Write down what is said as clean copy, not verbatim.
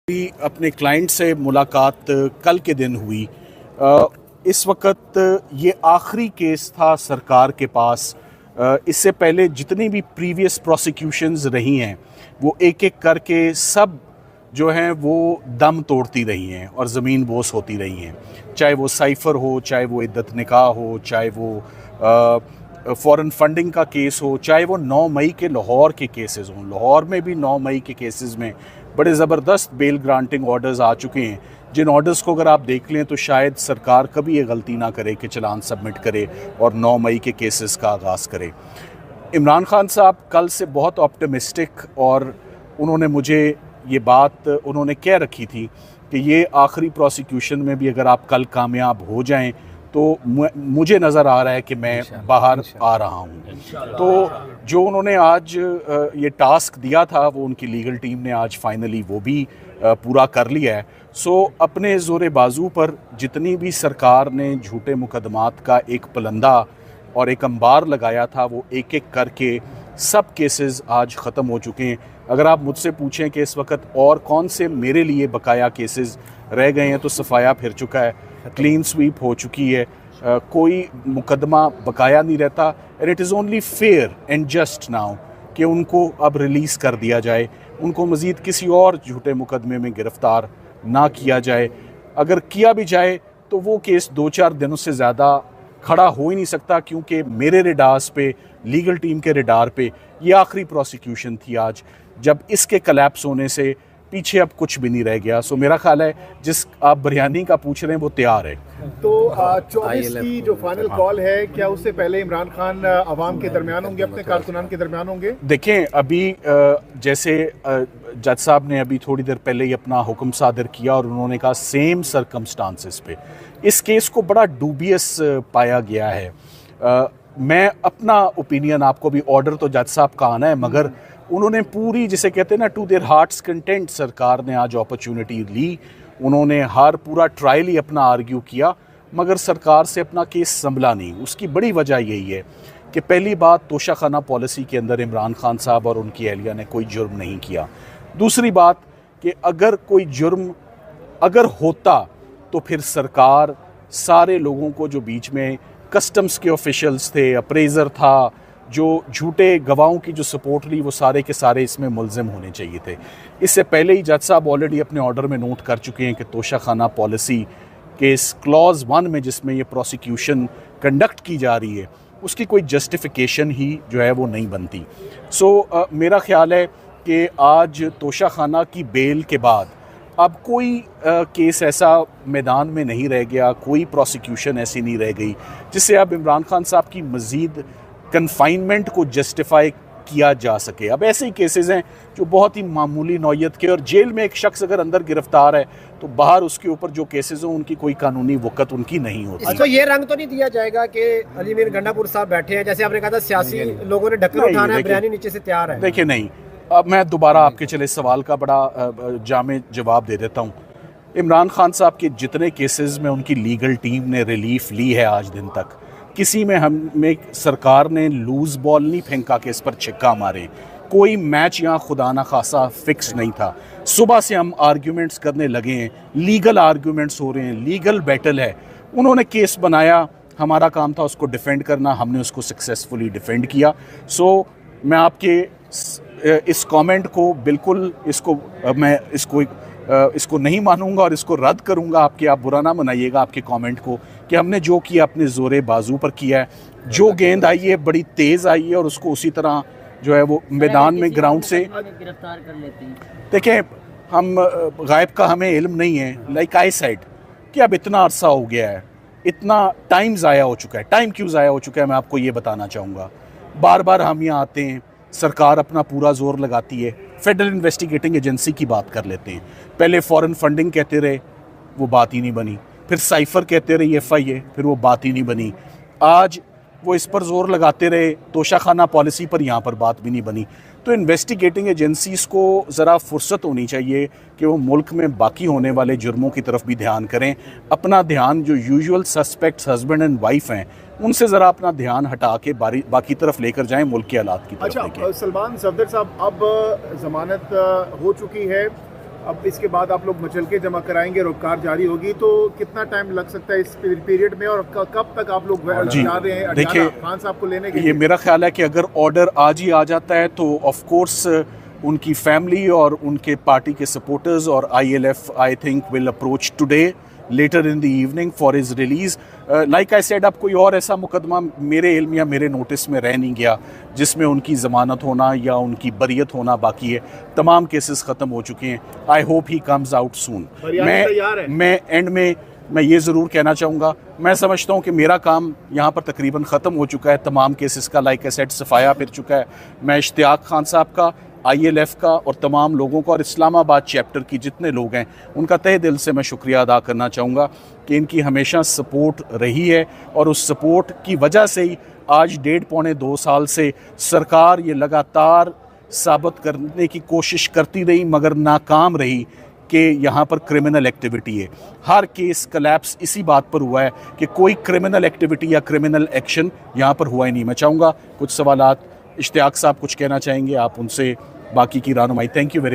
भी अपने क्लाइंट से मुलाकात कल के दिन हुई। इस वक्त ये आखिरी केस था सरकार के पास। इससे पहले जितनी भी प्रीवियस प्रोसिक्यूशंस रही हैं वो एक एक करके सब जो हैं वो दम तोड़ती रही हैं और ज़मीन बोस होती रही हैं। चाहे वो साइफ़र हो, चाहे वो इद्दत निकाह हो, चाहे वो फॉरेन फंडिंग का केस हो, चाहे वो 9 मई के लाहौर के केसेस हों। लाहौर में भी 9 मई के केसेस में बड़े ज़बरदस्त बेल ग्रांटिंग ऑर्डर्स आ चुके हैं, जिन ऑर्डर्स को अगर आप देख लें तो शायद सरकार कभी ये गलती ना करे कि चलान सबमिट करे और 9 मई के केसेस का आगाज़ करे। इमरान खान साहब कल से बहुत ऑप्टिमिस्टिक, और उन्होंने मुझे ये बात उन्होंने कह रखी थी कि ये आखिरी प्रोसिक्यूशन में भी अगर आप कल कामयाब हो जाएं तो मुझे नज़र आ रहा है कि मैं बाहर आ रहा हूँ। तो जो उन्होंने आज ये टास्क दिया था वो उनकी लीगल टीम ने आज फाइनली वो भी पूरा कर लिया है। सो अपने ज़ोरे बाजू पर जितनी भी सरकार ने झूठे मुकदमात का एक पलंदा और एक अंबार लगाया था वो एक एक करके सब केसेस आज ख़त्म हो चुके हैं। अगर आप मुझसे पूछें कि इस वक्त और कौन से मेरे लिए बकाया केसेस रह गए हैं तो सफाया फिर चुका है, क्लीन स्वीप हो चुकी है। कोई मुकदमा बकाया नहीं रहता। And it is only fair and just now कि उनको अब रिलीज़ कर दिया जाए, उनको मज़ीद किसी और झूठे मुकदमे में गिरफ़्तार ना किया जाए। अगर किया भी जाए तो वो केस 2-4 दिनों से ज़्यादा खड़ा हो ही नहीं सकता, क्योंकि मेरे रेडार्स पे, लीगल टीम के रेडार पे ये आखिरी प्रोसिक्यूशन थी आज, जब इसके कलैप्स होने से पीछे अब कुछ भी नहीं रह गया। सो मेरा ख्याल है जिस आप बिरयानी का पूछ रहे हैं वो तैयार है। तो 24 की जो फाइनल कॉल है, क्या उससे पहले इमरान खान अवाम के दरमियान होंगे, अपने कारकुनान के दरमियान होंगे? देखें, अभी जैसे जज साहब ने अभी थोड़ी देर पहले ही अपना हुक्म सादर किया और उन्होंने कहा सेम सरकमस्टांसिस पे इस केस को बड़ा डूबियस पाया गया है। मैं अपना ओपिनियन आपको भी, ऑर्डर तो जज साहब का आना है, मगर उन्होंने पूरी, जिसे कहते हैं ना, टू देयर हार्ट्स कंटेंट सरकार ने आज अपॉर्चुनिटी ली। उन्होंने हर पूरा ट्रायल ही अपना आर्ग्यू किया, मगर सरकार से अपना केस संभला नहीं। उसकी बड़ी वजह यही है कि पहली बात, तोशाखाना पॉलिसी के अंदर इमरान खान साहब और उनकी एहलिया ने कोई जुर्म नहीं किया। दूसरी बात कि अगर कोई जुर्म अगर होता तो फिर सरकार सारे लोगों को, जो बीच में कस्टम्स के ऑफिशियल्स थे, अप्रेजर था, जो झूठे गवाहों की जो सपोर्ट ली, वो सारे के सारे इसमें मुलजिम होने चाहिए थे। इससे पहले ही जज साहब ऑलरेडी अपने ऑर्डर में नोट कर चुके हैं कि तोशाखाना पॉलिसी के इस क्लॉज 1 में, जिसमें ये प्रोसिक्यूशन कंडक्ट की जा रही है, उसकी कोई जस्टिफिकेशन ही जो है वो नहीं बनती। सो मेरा ख्याल है कि आज तोशाखाना की बेल के बाद अब कोई केस ऐसा मैदान में नहीं रह गया, कोई प्रोसिक्यूशन ऐसी नहीं रह गई जिससे अब इमरान खान साहब की मज़ीद कन्फाइनमेंट को जस्टिफाई किया जा सके। अब ऐसे ही केसेस हैं जो बहुत ही मामूली नौयत के, और जेल में एक शख्स अगर अंदर गिरफ्तार है तो बाहर उसके ऊपर जो केसेस हों उनकी कोई कानूनी वक़्त उनकी नहीं होती। अच्छा, ये रंग तो नहीं दिया जाएगा कि अली मीर गंडापुर साहब बैठे हैं, जैसे आपने कहा था सियासी लोगों ने ढक्कन उठाना है, बिरयानी नीचे से तैयार है? देखिए, नहीं, अब मैं दोबारा आपके चले सवाल का बड़ा जामे जवाब दे देता हूँ। इमरान खान साहब के जितने केसेस में उनकी लीगल टीम ने रिलीफ ली है आज दिन तक, किसी में हमें सरकार ने लूज़ बॉल नहीं फेंका कि इस पर छिक्का मारे। कोई मैच यहाँ खुदा ना खासा फिक्स नहीं था। सुबह से हम आर्ग्यूमेंट्स करने लगे हैं, लीगल आर्ग्यूमेंट्स हो रहे हैं, लीगल बैटल है। उन्होंने केस बनाया, हमारा काम था उसको डिफेंड करना, हमने उसको सक्सेसफुली डिफेंड किया। सो मैं आपके इस कमेंट को बिल्कुल, मैं इसको नहीं मानूंगा और इसको रद्द करूंगा। आप बुरा ना मनाइएगा आपके कमेंट को, कि हमने जो किया अपने जोरे बाजू पर किया है। जो गेंद आई है बड़ी तेज़ आई है और उसको उसी तरह जो है वो मैदान में ग्राउंड से गिरफ्तार कर लेते हैं। देखें, हम गायब का हमें इल्म नहीं है, लाइक आई सेड कि अब इतना अरसा हो गया है, इतना टाइम ज़ाया हो चुका है। टाइम क्यों ज़ाया हो चुका है मैं आपको ये बताना चाहूँगा। बार बार हम यहाँ आते हैं, सरकार अपना पूरा जोर लगाती है, फेडरल इन्वेस्टिगेटिंग एजेंसी की बात कर लेते हैं। पहले फॉरेन फंडिंग कहते रहे, वो बात ही नहीं बनी। फिर साइफ़र कहते रहे FIA, फिर वो बात ही नहीं बनी। आज वो इस पर जोर लगाते रहे, तोशाखाना पॉलिसी पर, यहाँ पर बात भी नहीं बनी। तो इन्वेस्टिगेटिंग एजेंसीज़ को ज़रा फुर्सत होनी चाहिए कि वो मुल्क में बाकी होने वाले जुर्मों की तरफ भी ध्यान करें। अपना ध्यान जो usual suspects husband and wife हैं उनसे ज़रा अपना ध्यान हटा के बाकी तरफ लेकर जाएं, मुल्क के हालात की तरफ। अच्छा, सलमान सफदर साहब, अब ज़मानत हो चुकी है अब इसके बाद आप लोग मचलके जमा कराएंगे, रोकार जारी होगी, तो कितना टाइम लग सकता है इस पीरियड में, और कब तक आप लोग जा रहे हैं देखिए, खान साहब को लेने के ये लिए? मेरा ख्याल है कि अगर ऑर्डर आज ही आ जाता है तो ऑफ कोर्स उनकी फैमिली और उनके पार्टी के सपोर्टर्स और ILF I think will approach today later in the evening for his release. Like I said, अब कोई और ऐसा मुकदमा मेरे इल्म या मेरे नोटिस में रह नहीं गया जिसमें उनकी ज़मानत होना या उनकी बरियत होना बाकी है। तमाम केसेस ख़त्म हो चुके हैं। I hope he comes out soon. मैं एंड में मैं ये ज़रूर कहना चाहूँगा, मैं समझता हूँ कि मेरा काम यहाँ पर तकरीबन ख़त्म हो चुका है। तमाम केसेस का लाइक आई सेड सफाया फिर चुका है। मैं इश्तियाक खान साहब का, ILF का और तमाम लोगों का और इस्लामाबाद चैप्टर की जितने लोग हैं उनका तहे दिल से मैं शुक्रिया अदा करना चाहूँगा कि इनकी हमेशा सपोर्ट रही है, और उस सपोर्ट की वजह से ही आज 1.5-2 साल से सरकार ये लगातार साबित करने की कोशिश करती रही मगर नाकाम रही कि यहाँ पर क्रिमिनल एक्टिविटी है। हर केस कलैप्स इसी बात पर हुआ है कि कोई क्रिमिनल एक्टिविटी या क्रिमिनल एक्शन यहाँ पर हुआ ही नहीं। मैं चाहूँगा कुछ सवालात इश्तियाक साहब कुछ कहना चाहेंगे, आप उनसे बाकी की रहनुमाई। Thank you very